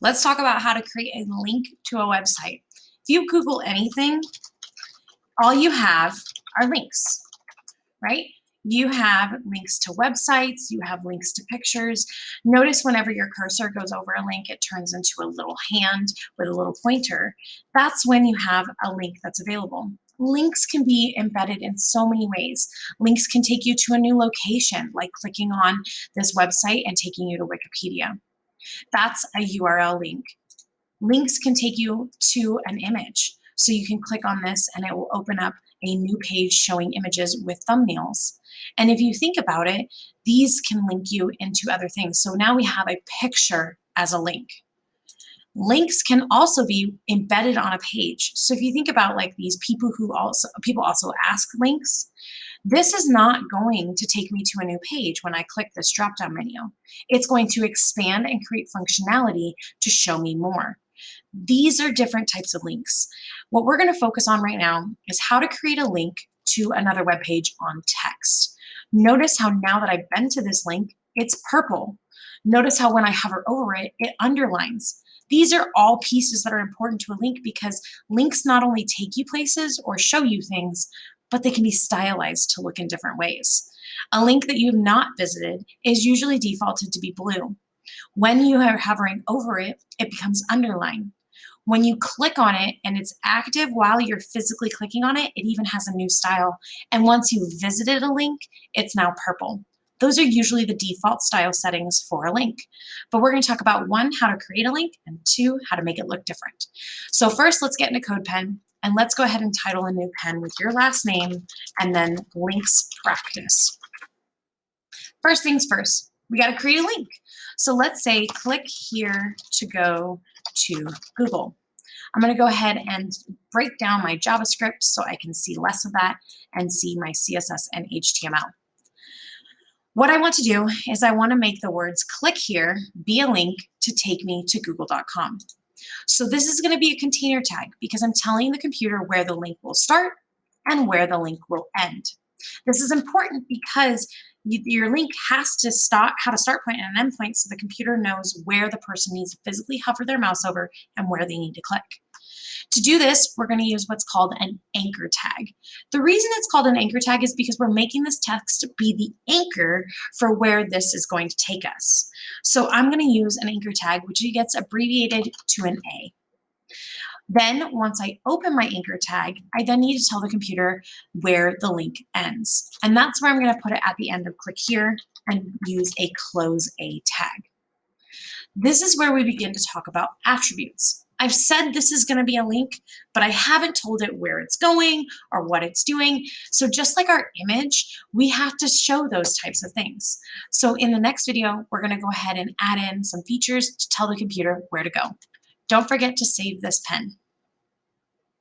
Let's talk about how to create a link to a website. If you Google anything, all you have are links, right? You have links to websites, you have links to pictures. Notice whenever your cursor goes over a link, it turns into a little hand with a little pointer. That's when you have a link that's available. Links can be embedded in so many ways. Links can take you to a new location, like clicking on this website and taking you to Wikipedia. That's a URL link. Links can take you to an image. So you can click on this and it will open up a new page showing images with thumbnails. And if you think about it, these can link you into other things. So now we have a picture as a link. Links can also be embedded on a page. So if you think about like these people also ask links, this is not going to take me to a new page when I click this drop-down menu. It's going to expand and create functionality to show me more. These are different types of links. What we're going to focus on right now is how to create a link to another web page on text. Notice how now that I've been to this link, it's purple. Notice how when I hover over it, it underlines. These are all pieces that are important to a link because links not only take you places or show you things, but they can be stylized to look in different ways. A link that you have not visited is usually defaulted to be blue. When you are hovering over it, it becomes underlined. When you click on it and it's active while you're physically clicking on it, it even has a new style. And once you've visited a link, it's now purple. Those are usually the default style settings for a link. But we're going to talk about one, how to create a link, and two, how to make it look different. So first, let's get into CodePen, and let's go ahead and title a new pen with your last name and then links practice. First things first, we got to create a link. So let's say click here to go to Google. I'm going to go ahead and break down my JavaScript so I can see less of that and see my CSS and HTML. What I want to do is I want to make the words click here be a link to take me to google.com. So this is going to be a container tag because I'm telling the computer where the link will start and where the link will end. This is important because your link has to have a start point and an end point so the computer knows where the person needs to physically hover their mouse over and where they need to click. To do this, we're going to use what's called an anchor tag. The reason it's called an anchor tag is because we're making this text be the anchor for where this is going to take us. So I'm going to use an anchor tag, which gets abbreviated to an A. Then once I open my anchor tag, I then need to tell the computer where the link ends. And that's where I'm going to put it at the end of click here and use a close A tag. This is where we begin to talk about attributes. I've said this is going to be a link, but I haven't told it where it's going or what it's doing. So just like our image, we have to show those types of things. So in the next video, we're going to go ahead and add in some features to tell the computer where to go. Don't forget to save this pen.